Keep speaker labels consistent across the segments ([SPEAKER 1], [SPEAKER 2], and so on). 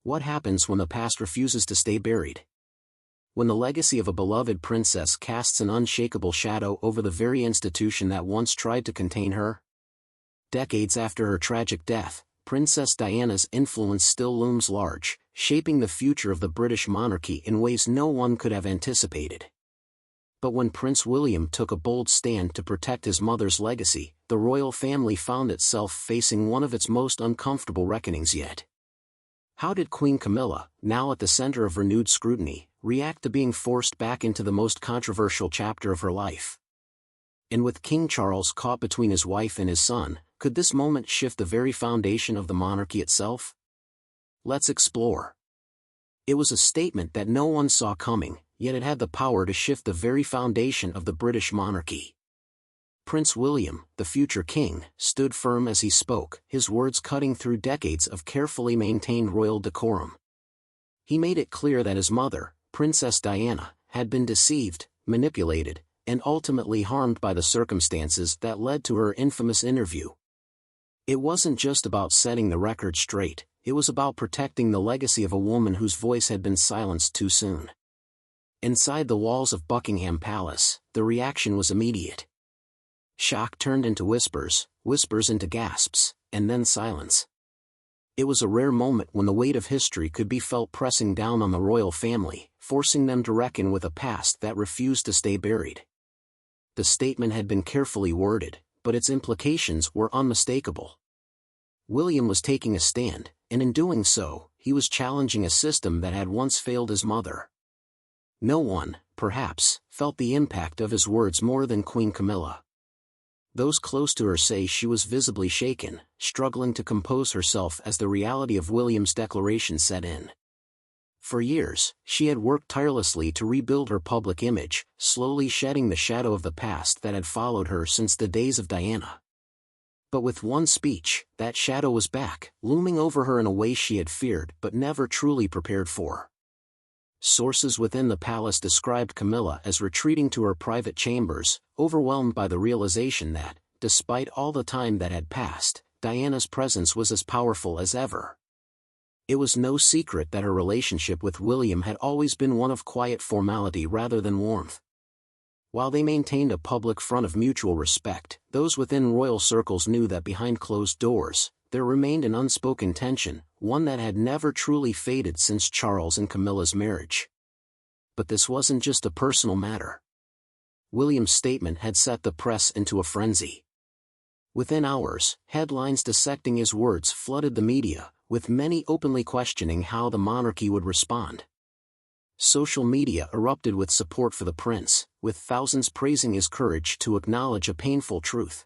[SPEAKER 1] What happens when the past refuses to stay buried? When the legacy of a beloved princess casts an unshakable shadow over the very institution that once tried to contain her? Decades after her tragic death, Princess Diana's influence still looms large, shaping the future of the British monarchy in ways no one could have anticipated. But when Prince William took a bold stand to protect his mother's legacy, the royal family found itself facing one of its most uncomfortable reckonings yet. How did Queen Camilla, now at the center of renewed scrutiny, react to being forced back into the most controversial chapter of her life? And with King Charles caught between his wife and his son, could this moment shift the very foundation of the monarchy itself? Let's explore. It was a statement that no one saw coming, yet it had the power to shift the very foundation of the British monarchy. Prince William, the future king, stood firm as he spoke, his words cutting through decades of carefully maintained royal decorum. He made it clear that his mother, Princess Diana, had been deceived, manipulated, and ultimately harmed by the circumstances that led to her infamous interview. It wasn't just about setting the record straight, it was about protecting the legacy of a woman whose voice had been silenced too soon. Inside the walls of Buckingham Palace, the reaction was immediate. Shock turned into whispers, whispers into gasps, and then silence. It was a rare moment when the weight of history could be felt pressing down on the royal family, forcing them to reckon with a past that refused to stay buried. The statement had been carefully worded, but its implications were unmistakable. William was taking a stand, and in doing so, he was challenging a system that had once failed his mother. No one, perhaps, felt the impact of his words more than Queen Camilla. Those close to her say she was visibly shaken, struggling to compose herself as the reality of William's declaration set in. For years, she had worked tirelessly to rebuild her public image, slowly shedding the shadow of the past that had followed her since the days of Diana. But with one speech, that shadow was back, looming over her in a way she had feared but never truly prepared for. Sources within the palace described Camilla as retreating to her private chambers, overwhelmed by the realization that, despite all the time that had passed, Diana's presence was as powerful as ever. It was no secret that her relationship with William had always been one of quiet formality rather than warmth. While they maintained a public front of mutual respect, those within royal circles knew that behind closed doors, there remained an unspoken tension, one that had never truly faded since Charles and Camilla's marriage. But this wasn't just a personal matter. William's statement had set the press into a frenzy. Within hours, headlines dissecting his words flooded the media, with many openly questioning how the monarchy would respond. Social media erupted with support for the prince, with thousands praising his courage to acknowledge a painful truth.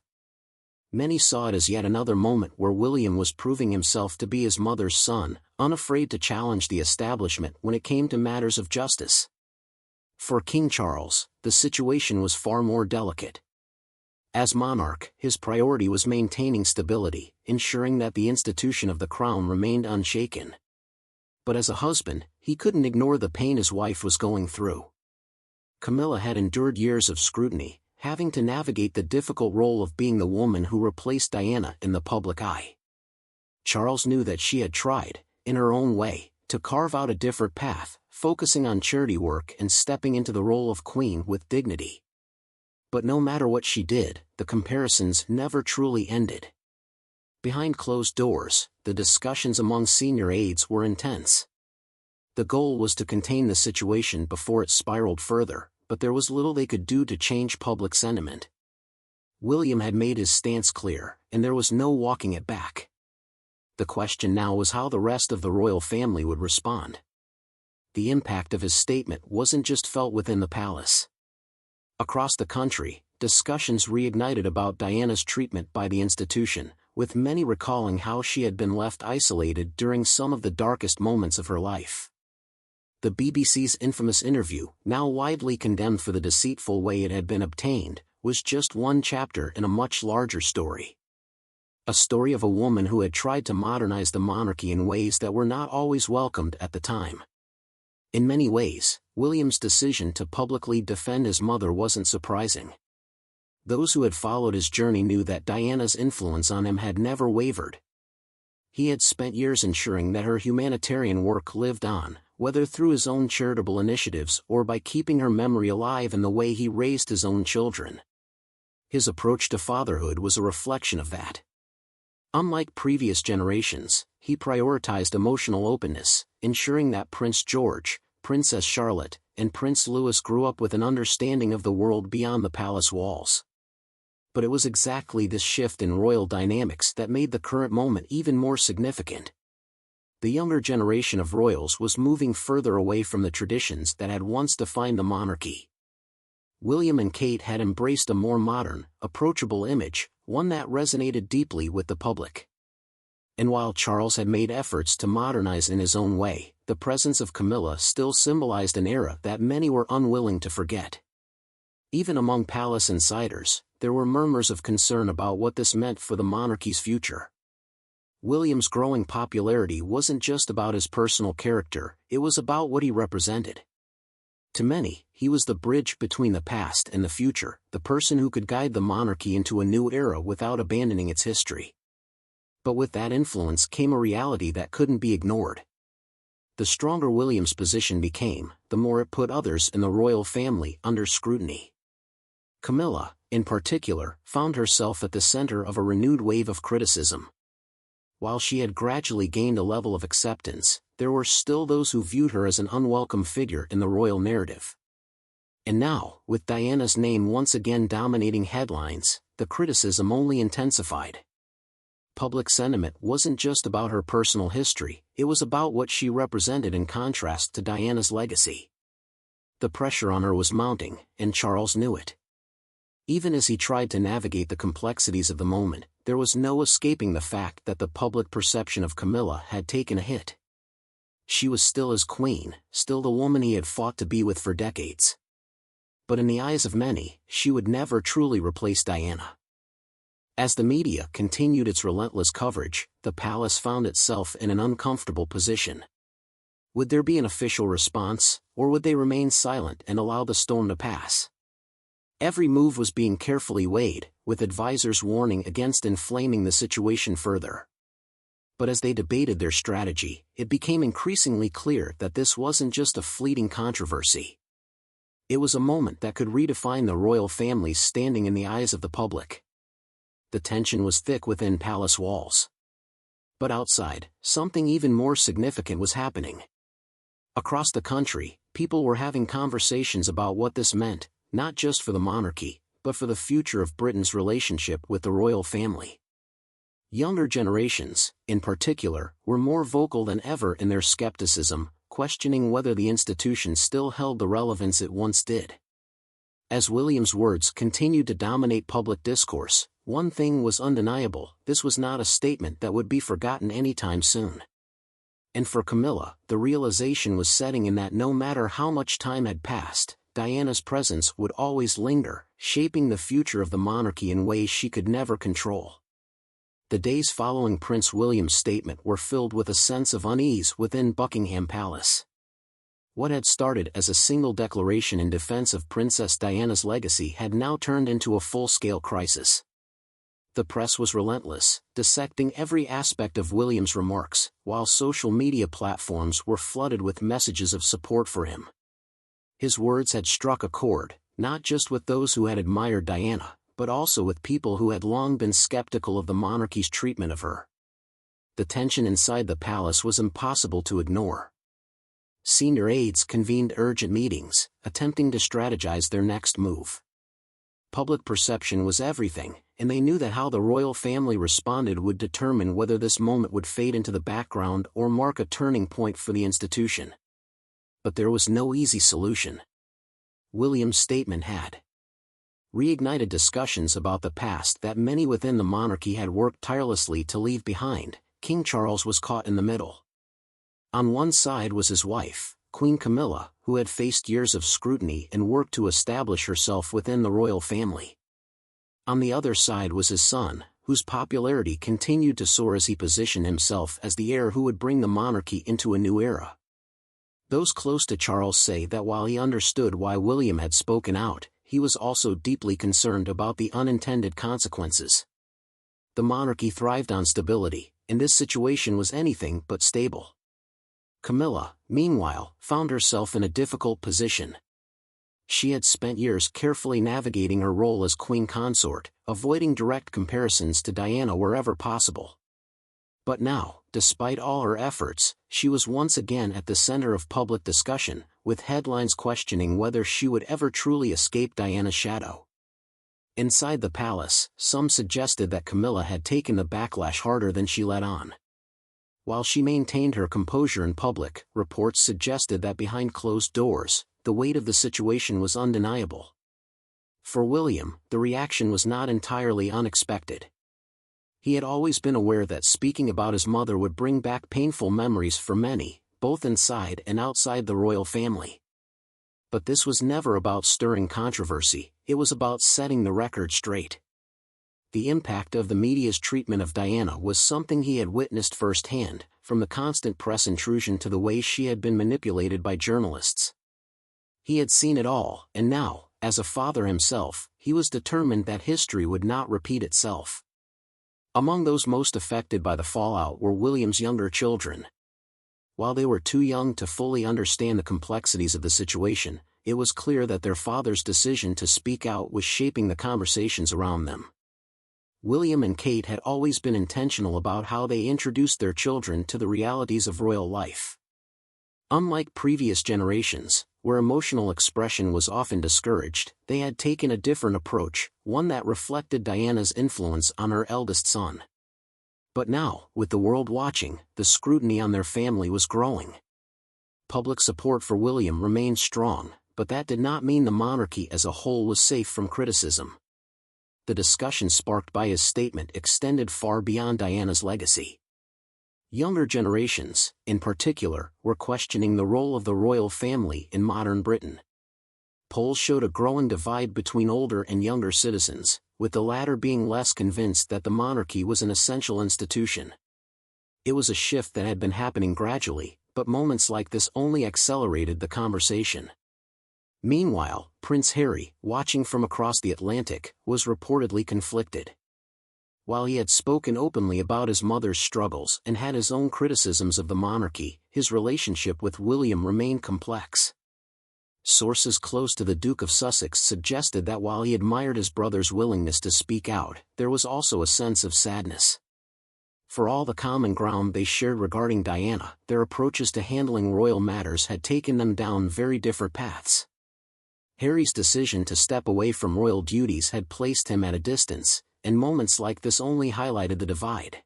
[SPEAKER 1] Many saw it as yet another moment where William was proving himself to be his mother's son, unafraid to challenge the establishment when it came to matters of justice. For King Charles, the situation was far more delicate. As monarch, his priority was maintaining stability, ensuring that the institution of the crown remained unshaken. But as a husband, he couldn't ignore the pain his wife was going through. Camilla had endured years of scrutiny, having to navigate the difficult role of being the woman who replaced Diana in the public eye. Charles knew that she had tried, in her own way, to carve out a different path, focusing on charity work and stepping into the role of queen with dignity. But no matter what she did, the comparisons never truly ended. Behind closed doors, the discussions among senior aides were intense. The goal was to contain the situation before it spiraled further, but there was little they could do to change public sentiment. William had made his stance clear, and there was no walking it back. The question now was how the rest of the royal family would respond. The impact of his statement wasn't just felt within the palace. Across the country, discussions reignited about Diana's treatment by the institution, with many recalling how she had been left isolated during some of the darkest moments of her life. The BBC's infamous interview, now widely condemned for the deceitful way it had been obtained, was just one chapter in a much larger story. A story of a woman who had tried to modernize the monarchy in ways that were not always welcomed at the time. In many ways, William's decision to publicly defend his mother wasn't surprising. Those who had followed his journey knew that Diana's influence on him had never wavered. He had spent years ensuring that her humanitarian work lived on, whether through his own charitable initiatives or by keeping her memory alive in the way he raised his own children. His approach to fatherhood was a reflection of that. Unlike previous generations, he prioritized emotional openness, ensuring that Prince George, Princess Charlotte, and Prince Louis grew up with an understanding of the world beyond the palace walls. But it was exactly this shift in royal dynamics that made the current moment even more significant. The younger generation of royals was moving further away from the traditions that had once defined the monarchy. William and Kate had embraced a more modern, approachable image, one that resonated deeply with the public. And while Charles had made efforts to modernize in his own way, the presence of Camilla still symbolized an era that many were unwilling to forget. Even among palace insiders, there were murmurs of concern about what this meant for the monarchy's future. William's growing popularity wasn't just about his personal character, it was about what he represented. To many, he was the bridge between the past and the future, the person who could guide the monarchy into a new era without abandoning its history. But with that influence came a reality that couldn't be ignored. The stronger William's position became, the more it put others in the royal family under scrutiny. Camilla, in particular, found herself at the center of a renewed wave of criticism. While she had gradually gained a level of acceptance, there were still those who viewed her as an unwelcome figure in the royal narrative. And now, with Diana's name once again dominating headlines, the criticism only intensified. Public sentiment wasn't just about her personal history, it was about what she represented in contrast to Diana's legacy. The pressure on her was mounting, and Charles knew it. Even as he tried to navigate the complexities of the moment, there was no escaping the fact that the public perception of Camilla had taken a hit. She was still his queen, still the woman he had fought to be with for decades. But in the eyes of many, she would never truly replace Diana. As the media continued its relentless coverage, the palace found itself in an uncomfortable position. Would there be an official response, or would they remain silent and allow the storm to pass? Every move was being carefully weighed, with advisors warning against inflaming the situation further. But as they debated their strategy, it became increasingly clear that this wasn't just a fleeting controversy. It was a moment that could redefine the royal family's standing in the eyes of the public. The tension was thick within palace walls. But outside, something even more significant was happening. Across the country, people were having conversations about what this meant, not just for the monarchy, but for the future of Britain's relationship with the royal family. Younger generations, in particular, were more vocal than ever in their skepticism, questioning whether the institution still held the relevance it once did. As William's words continued to dominate public discourse, one thing was undeniable: this was not a statement that would be forgotten anytime soon. And for Camilla, the realization was setting in that no matter how much time had passed, Diana's presence would always linger, shaping the future of the monarchy in ways she could never control. The days following Prince William's statement were filled with a sense of unease within Buckingham Palace. What had started as a single declaration in defense of Princess Diana's legacy had now turned into a full-scale crisis. The press was relentless, dissecting every aspect of William's remarks, while social media platforms were flooded with messages of support for him. His words had struck a chord, not just with those who had admired Diana, but also with people who had long been skeptical of the monarchy's treatment of her. The tension inside the palace was impossible to ignore. Senior aides convened urgent meetings, attempting to strategize their next move. Public perception was everything, and they knew that how the royal family responded would determine whether this moment would fade into the background or mark a turning point for the institution. But there was no easy solution. William's statement had reignited discussions about the past that many within the monarchy had worked tirelessly to leave behind. King Charles was caught in the middle. On one side was his wife, Queen Camilla, who had faced years of scrutiny and worked to establish herself within the royal family. On the other side was his son, whose popularity continued to soar as he positioned himself as the heir who would bring the monarchy into a new era. Those close to Charles say that while he understood why William had spoken out, he was also deeply concerned about the unintended consequences. The monarchy thrived on stability, and this situation was anything but stable. Camilla, meanwhile, found herself in a difficult position. She had spent years carefully navigating her role as queen consort, avoiding direct comparisons to Diana wherever possible. But now, despite all her efforts, she was once again at the center of public discussion, with headlines questioning whether she would ever truly escape Diana's shadow. Inside the palace, some suggested that Camilla had taken the backlash harder than she let on. While she maintained her composure in public, reports suggested that behind closed doors, the weight of the situation was undeniable. For William, the reaction was not entirely unexpected. He had always been aware that speaking about his mother would bring back painful memories for many, both inside and outside the royal family. But this was never about stirring controversy, it was about setting the record straight. The impact of the media's treatment of Diana was something he had witnessed firsthand, from the constant press intrusion to the way she had been manipulated by journalists. He had seen it all, and now, as a father himself, he was determined that history would not repeat itself. Among those most affected by the fallout were William's younger children. While they were too young to fully understand the complexities of the situation, it was clear that their father's decision to speak out was shaping the conversations around them. William and Kate had always been intentional about how they introduced their children to the realities of royal life. Unlike previous generations, where emotional expression was often discouraged, they had taken a different approach, one that reflected Diana's influence on her eldest son. But now, with the world watching, the scrutiny on their family was growing. Public support for William remained strong, but that did not mean the monarchy as a whole was safe from criticism. The discussion sparked by his statement extended far beyond Diana's legacy. Younger generations, in particular, were questioning the role of the royal family in modern Britain. Polls showed a growing divide between older and younger citizens, with the latter being less convinced that the monarchy was an essential institution. It was a shift that had been happening gradually, but moments like this only accelerated the conversation. Meanwhile, Prince Harry, watching from across the Atlantic, was reportedly conflicted. While he had spoken openly about his mother's struggles and had his own criticisms of the monarchy, his relationship with William remained complex. Sources close to the Duke of Sussex suggested that while he admired his brother's willingness to speak out, there was also a sense of sadness. For all the common ground they shared regarding Diana, their approaches to handling royal matters had taken them down very different paths. Harry's decision to step away from royal duties had placed him at a distance, and moments like this only highlighted the divide.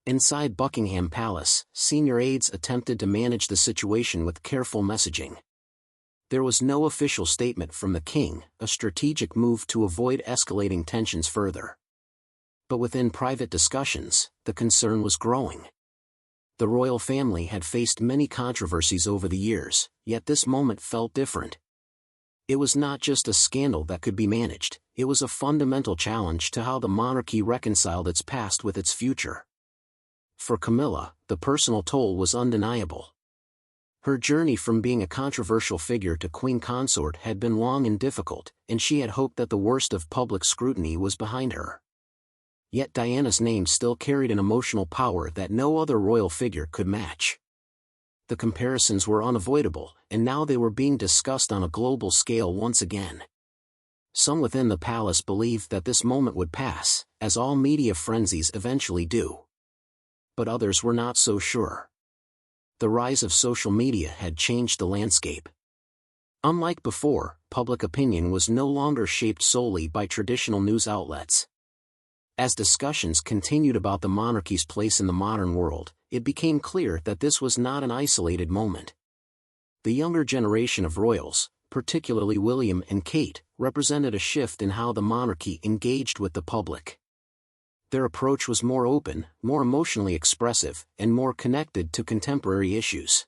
[SPEAKER 1] Inside Buckingham Palace, senior aides attempted to manage the situation with careful messaging. There was no official statement from the king, a strategic move to avoid escalating tensions further. But within private discussions, the concern was growing. The royal family had faced many controversies over the years, yet this moment felt different. It was not just a scandal that could be managed, it was a fundamental challenge to how the monarchy reconciled its past with its future. For Camilla, the personal toll was undeniable. Her journey from being a controversial figure to queen consort had been long and difficult, and she had hoped that the worst of public scrutiny was behind her. Yet Diana's name still carried an emotional power that no other royal figure could match. The comparisons were unavoidable, and now they were being discussed on a global scale once again. Some within the palace believed that this moment would pass, as all media frenzies eventually do. But others were not so sure. The rise of social media had changed the landscape. Unlike before, public opinion was no longer shaped solely by traditional news outlets. As discussions continued about the monarchy's place in the modern world, it became clear that this was not an isolated moment. The younger generation of royals, particularly William and Kate, represented a shift in how the monarchy engaged with the public. Their approach was more open, more emotionally expressive, and more connected to contemporary issues.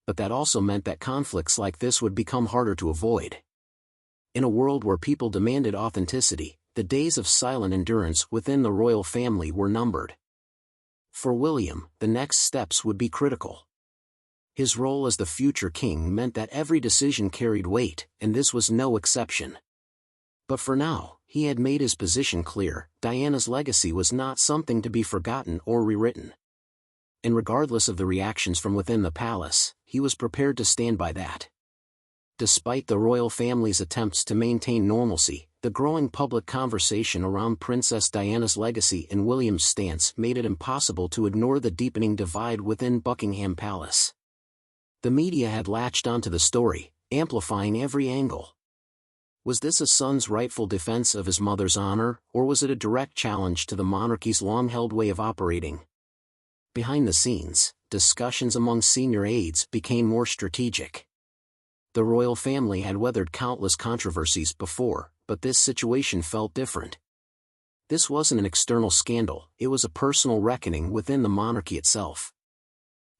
[SPEAKER 1] But that also meant that conflicts like this would become harder to avoid. In a world where people demanded authenticity, the days of silent endurance within the royal family were numbered. For William, the next steps would be critical. His role as the future king meant that every decision carried weight, and this was no exception. But for now, he had made his position clear: Diana's legacy was not something to be forgotten or rewritten. And regardless of the reactions from within the palace, he was prepared to stand by that. Despite the royal family's attempts to maintain normalcy, the growing public conversation around Princess Diana's legacy and William's stance made it impossible to ignore the deepening divide within Buckingham Palace. The media had latched onto the story, amplifying every angle. Was this a son's rightful defense of his mother's honor, or was it a direct challenge to the monarchy's long-held way of operating? Behind the scenes, discussions among senior aides became more strategic. The royal family had weathered countless controversies before, but this situation felt different. This wasn't an external scandal, it was a personal reckoning within the monarchy itself.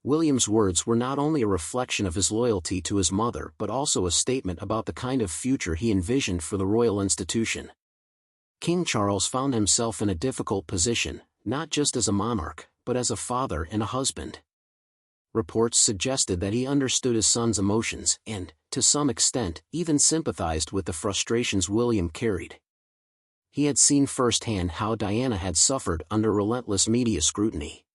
[SPEAKER 1] William's words were not only a reflection of his loyalty to his mother but also a statement about the kind of future he envisioned for the royal institution. King Charles found himself in a difficult position, not just as a monarch, but as a father and a husband. Reports suggested that he understood his son's emotions and, to some extent, even sympathized with the frustrations William carried. He had seen firsthand how Diana had suffered under relentless media scrutiny.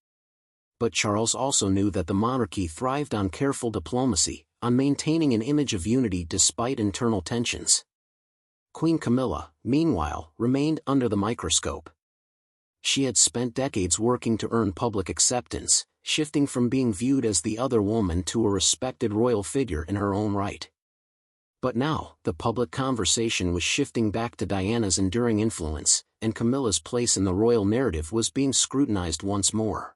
[SPEAKER 1] But Charles also knew that the monarchy thrived on careful diplomacy, on maintaining an image of unity despite internal tensions. Queen Camilla, meanwhile, remained under the microscope. She had spent decades working to earn public acceptance, shifting from being viewed as the other woman to a respected royal figure in her own right. But now, the public conversation was shifting back to Diana's enduring influence, and Camilla's place in the royal narrative was being scrutinized once more.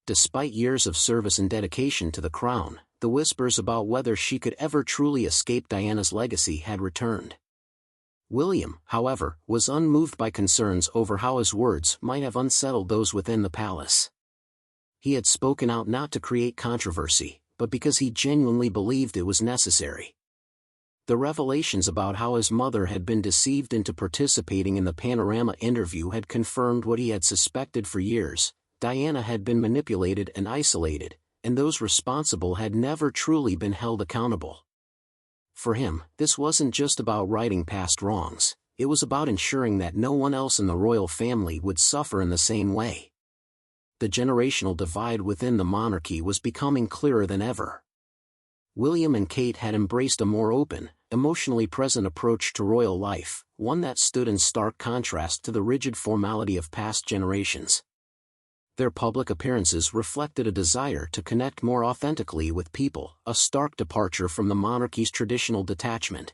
[SPEAKER 1] Despite years of service and dedication to the crown, the whispers about whether she could ever truly escape Diana's legacy had returned. William, however, was unmoved by concerns over how his words might have unsettled those within the palace. He had spoken out not to create controversy, but because he genuinely believed it was necessary. The revelations about how his mother had been deceived into participating in the Panorama interview had confirmed what he had suspected for years: Diana had been manipulated and isolated, and those responsible had never truly been held accountable. For him, this wasn't just about righting past wrongs, it was about ensuring that no one else in the royal family would suffer in the same way. The generational divide within the monarchy was becoming clearer than ever. William and Kate had embraced a more open, emotionally present approach to royal life, one that stood in stark contrast to the rigid formality of past generations. Their public appearances reflected a desire to connect more authentically with people, a stark departure from the monarchy's traditional detachment.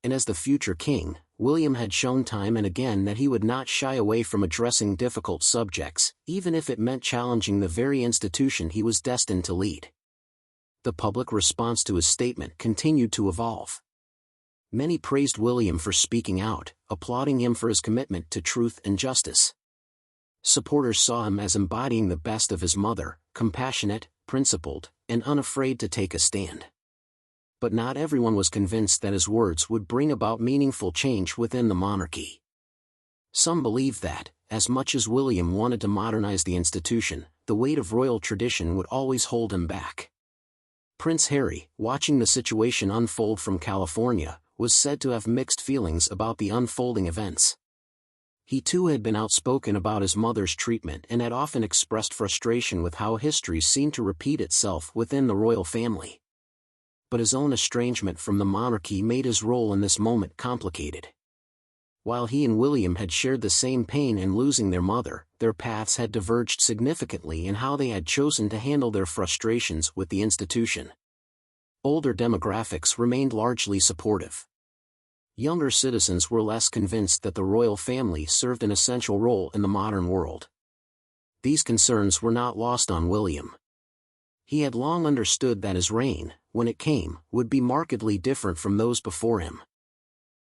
[SPEAKER 1] And as the future king, William had shown time and again that he would not shy away from addressing difficult subjects, even if it meant challenging the very institution he was destined to lead. The public response to his statement continued to evolve. Many praised William for speaking out, applauding him for his commitment to truth and justice. Supporters saw him as embodying the best of his mother: compassionate, principled, and unafraid to take a stand. But not everyone was convinced that his words would bring about meaningful change within the monarchy. Some believed that, as much as William wanted to modernize the institution, the weight of royal tradition would always hold him back. Prince Harry, watching the situation unfold from California, was said to have mixed feelings about the unfolding events. He too had been outspoken about his mother's treatment and had often expressed frustration with how history seemed to repeat itself within the royal family. But his own estrangement from the monarchy made his role in this moment complicated. While he and William had shared the same pain in losing their mother, their paths had diverged significantly in how they had chosen to handle their frustrations with the institution. Older demographics remained largely supportive. Younger citizens were less convinced that the royal family served an essential role in the modern world. These concerns were not lost on William. He had long understood that his reign, when it came, would be markedly different from those before him.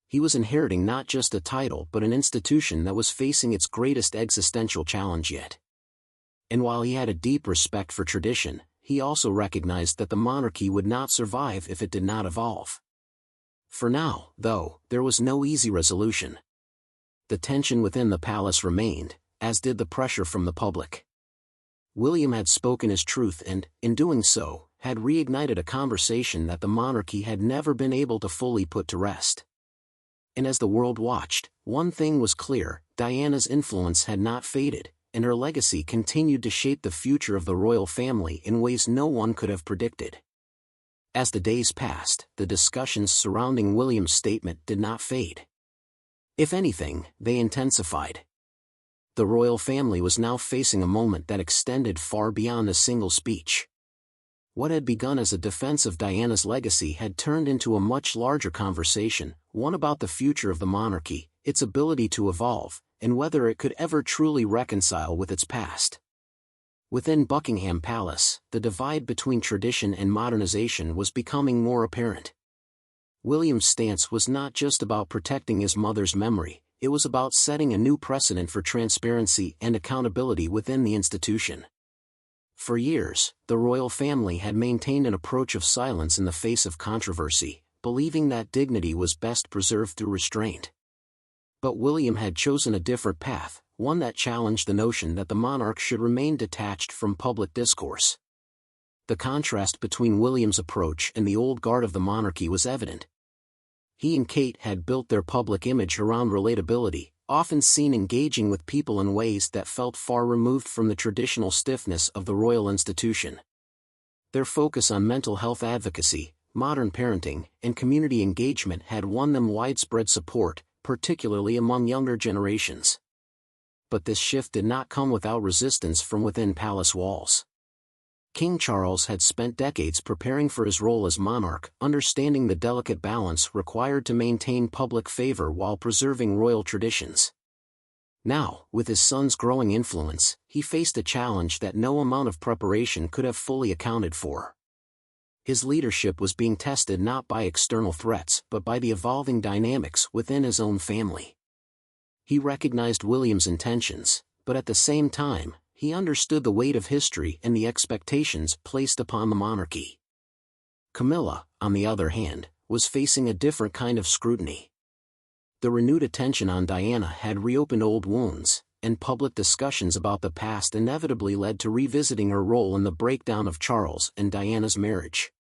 [SPEAKER 1] He was inheriting not just a title but an institution that was facing its greatest existential challenge yet. And while he had a deep respect for tradition, he also recognized that the monarchy would not survive if it did not evolve. For now, though, there was no easy resolution. The tension within the palace remained, as did the pressure from the public. William had spoken his truth and, in doing so, had reignited a conversation that the monarchy had never been able to fully put to rest. And as the world watched, one thing was clear: Diana's influence had not faded, and her legacy continued to shape the future of the royal family in ways no one could have predicted. As the days passed, the discussions surrounding William's statement did not fade. If anything, they intensified. The royal family was now facing a moment that extended far beyond a single speech. What had begun as a defense of Diana's legacy had turned into a much larger conversation, one about the future of the monarchy, its ability to evolve, and whether it could ever truly reconcile with its past. Within Buckingham Palace, the divide between tradition and modernization was becoming more apparent. William's stance was not just about protecting his mother's memory, it was about setting a new precedent for transparency and accountability within the institution. For years, the royal family had maintained an approach of silence in the face of controversy, believing that dignity was best preserved through restraint. But William had chosen a different path, one that challenged the notion that the monarch should remain detached from public discourse. The contrast between William's approach and the old guard of the monarchy was evident. He and Kate had built their public image around relatability, often seen engaging with people in ways that felt far removed from the traditional stiffness of the royal institution. Their focus on mental health advocacy, modern parenting, and community engagement had won them widespread support, particularly among younger generations. But this shift did not come without resistance from within palace walls. King Charles had spent decades preparing for his role as monarch, understanding the delicate balance required to maintain public favor while preserving royal traditions. Now, with his son's growing influence, he faced a challenge that no amount of preparation could have fully accounted for. His leadership was being tested not by external threats but by the evolving dynamics within his own family. He recognized William's intentions, but at the same time, he understood the weight of history and the expectations placed upon the monarchy. Camilla, on the other hand, was facing a different kind of scrutiny. The renewed attention on Diana had reopened old wounds, and public discussions about the past inevitably led to revisiting her role in the breakdown of Charles and Diana's marriage.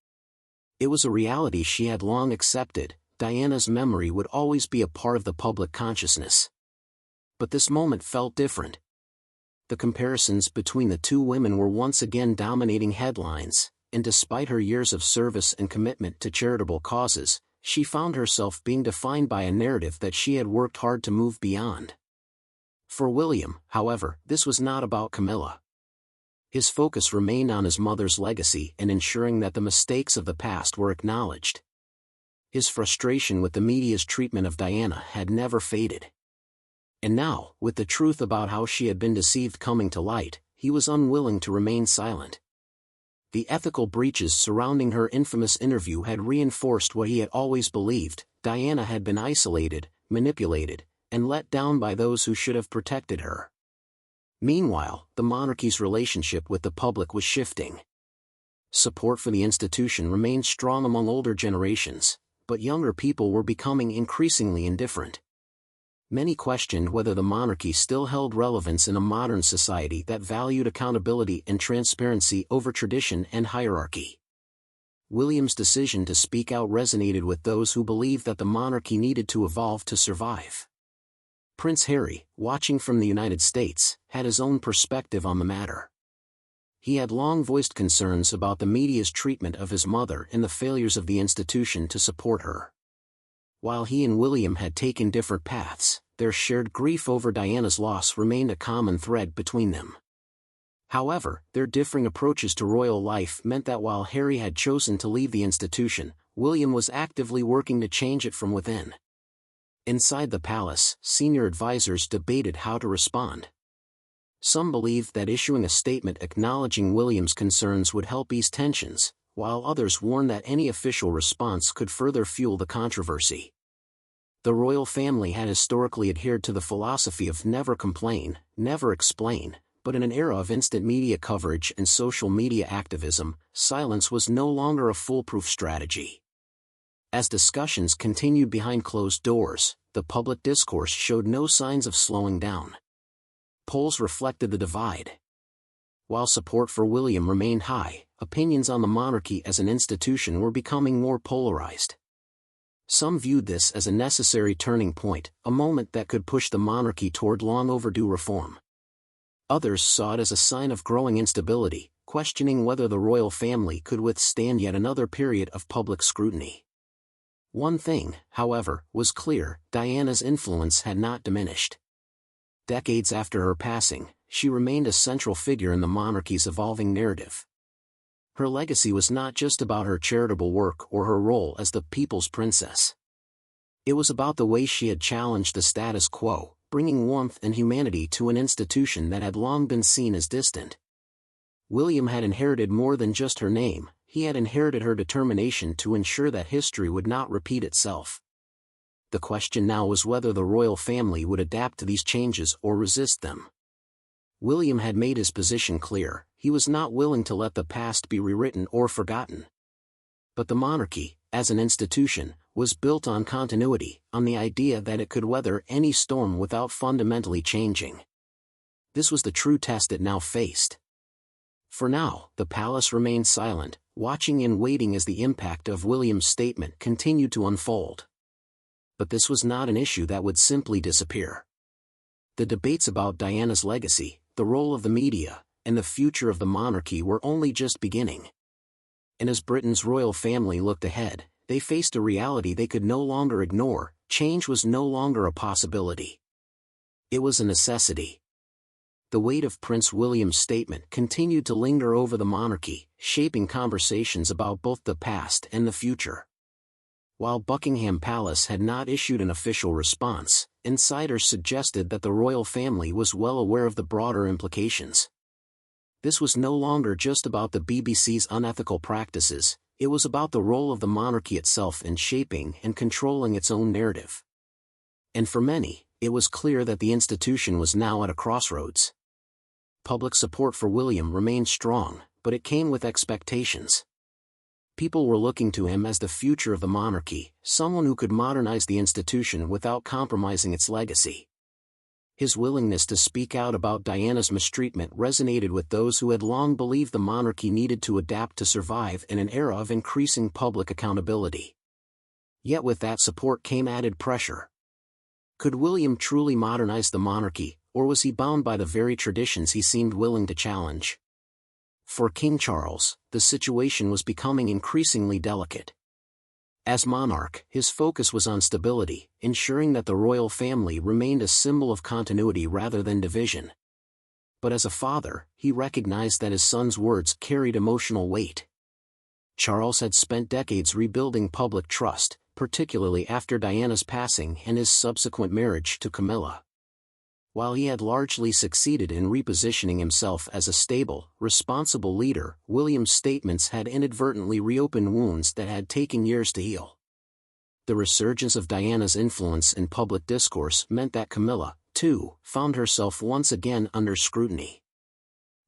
[SPEAKER 1] It was a reality she had long accepted: Diana's memory would always be a part of the public consciousness. But this moment felt different. The comparisons between the two women were once again dominating headlines, and despite her years of service and commitment to charitable causes, she found herself being defined by a narrative that she had worked hard to move beyond. For William, however, this was not about Camilla. His focus remained on his mother's legacy and ensuring that the mistakes of the past were acknowledged. His frustration with the media's treatment of Diana had never faded. And now, with the truth about how she had been deceived coming to light, he was unwilling to remain silent. The ethical breaches surrounding her infamous interview had reinforced what he had always believed: Diana had been isolated, manipulated, and let down by those who should have protected her. Meanwhile, the monarchy's relationship with the public was shifting. Support for the institution remained strong among older generations, but younger people were becoming increasingly indifferent. Many questioned whether the monarchy still held relevance in a modern society that valued accountability and transparency over tradition and hierarchy. William's decision to speak out resonated with those who believed that the monarchy needed to evolve to survive. Prince Harry, watching from the United States, had his own perspective on the matter. He had long voiced concerns about the media's treatment of his mother and the failures of the institution to support her. While he and William had taken different paths, their shared grief over Diana's loss remained a common thread between them. However, their differing approaches to royal life meant that while Harry had chosen to leave the institution, William was actively working to change it from within. Inside the palace, senior advisors debated how to respond. Some believed that issuing a statement acknowledging William's concerns would help ease tensions, while others warned that any official response could further fuel the controversy. The royal family had historically adhered to the philosophy of never complain, never explain, but in an era of instant media coverage and social media activism, silence was no longer a foolproof strategy. As discussions continued behind closed doors, the public discourse showed no signs of slowing down. Polls reflected the divide. While support for William remained high, opinions on the monarchy as an institution were becoming more polarized. Some viewed this as a necessary turning point, a moment that could push the monarchy toward long overdue reform. Others saw it as a sign of growing instability, questioning whether the royal family could withstand yet another period of public scrutiny. One thing, however, was clear: Diana's influence had not diminished. Decades after her passing, she remained a central figure in the monarchy's evolving narrative. Her legacy was not just about her charitable work or her role as the people's princess. It was about the way she had challenged the status quo, bringing warmth and humanity to an institution that had long been seen as distant. William had inherited more than just her name. He had inherited her determination to ensure that history would not repeat itself. The question now was whether the royal family would adapt to these changes or resist them. William had made his position clear: he was not willing to let the past be rewritten or forgotten. But the monarchy, as an institution, was built on continuity, on the idea that it could weather any storm without fundamentally changing. This was the true test it now faced. For now, the palace remained silent, watching and waiting as the impact of William's statement continued to unfold. But this was not an issue that would simply disappear. The debates about Diana's legacy, the role of the media, and the future of the monarchy were only just beginning. And as Britain's royal family looked ahead, they faced a reality they could no longer ignore: change was no longer a possibility. It was a necessity. The weight of Prince William's statement continued to linger over the monarchy, shaping conversations about both the past and the future. While Buckingham Palace had not issued an official response, insiders suggested that the royal family was well aware of the broader implications. This was no longer just about the BBC's unethical practices, it was about the role of the monarchy itself in shaping and controlling its own narrative. And for many, it was clear that the institution was now at a crossroads. Public support for William remained strong, but it came with expectations. People were looking to him as the future of the monarchy, someone who could modernize the institution without compromising its legacy. His willingness to speak out about Diana's mistreatment resonated with those who had long believed the monarchy needed to adapt to survive in an era of increasing public accountability. Yet with that support came added pressure. Could William truly modernize the monarchy, or was he bound by the very traditions he seemed willing to challenge? For King Charles, the situation was becoming increasingly delicate. As monarch, his focus was on stability, ensuring that the royal family remained a symbol of continuity rather than division. But as a father, he recognized that his son's words carried emotional weight. Charles had spent decades rebuilding public trust, particularly after Diana's passing and his subsequent marriage to Camilla. While he had largely succeeded in repositioning himself as a stable, responsible leader, William's statements had inadvertently reopened wounds that had taken years to heal. The resurgence of Diana's influence in public discourse meant that Camilla, too, found herself once again under scrutiny.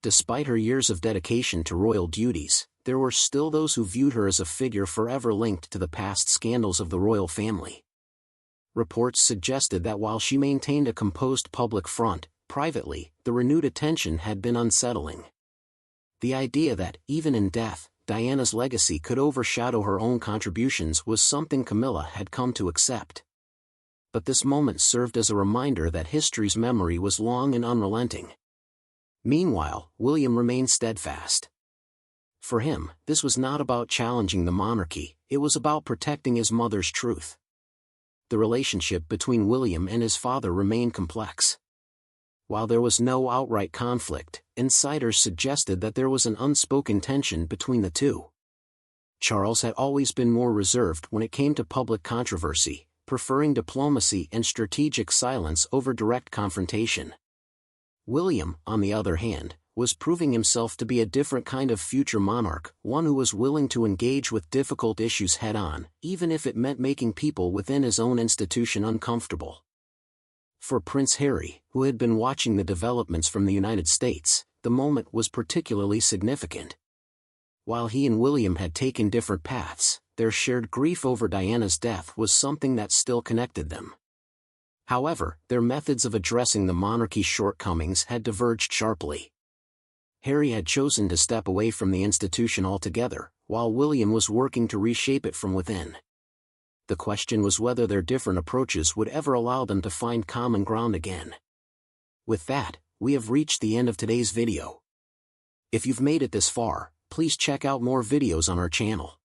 [SPEAKER 1] Despite her years of dedication to royal duties, there were still those who viewed her as a figure forever linked to the past scandals of the royal family. Reports suggested that while she maintained a composed public front, privately, the renewed attention had been unsettling. The idea that, even in death, Diana's legacy could overshadow her own contributions was something Camilla had come to accept. But this moment served as a reminder that history's memory was long and unrelenting. Meanwhile, William remained steadfast. For him, this was not about challenging the monarchy, it was about protecting his mother's truth. The relationship between William and his father remained complex. While there was no outright conflict, insiders suggested that there was an unspoken tension between the two. Charles had always been more reserved when it came to public controversy, preferring diplomacy and strategic silence over direct confrontation. William, on the other hand, was proving himself to be a different kind of future monarch, one who was willing to engage with difficult issues head-on, even if it meant making people within his own institution uncomfortable. For Prince Harry, who had been watching the developments from the United States, the moment was particularly significant. While he and William had taken different paths, their shared grief over Diana's death was something that still connected them. However, their methods of addressing the monarchy's shortcomings had diverged sharply. Harry had chosen to step away from the institution altogether, while William was working to reshape it from within. The question was whether their different approaches would ever allow them to find common ground again. With that, we have reached the end of today's video. If you've made it this far, please check out more videos on our channel.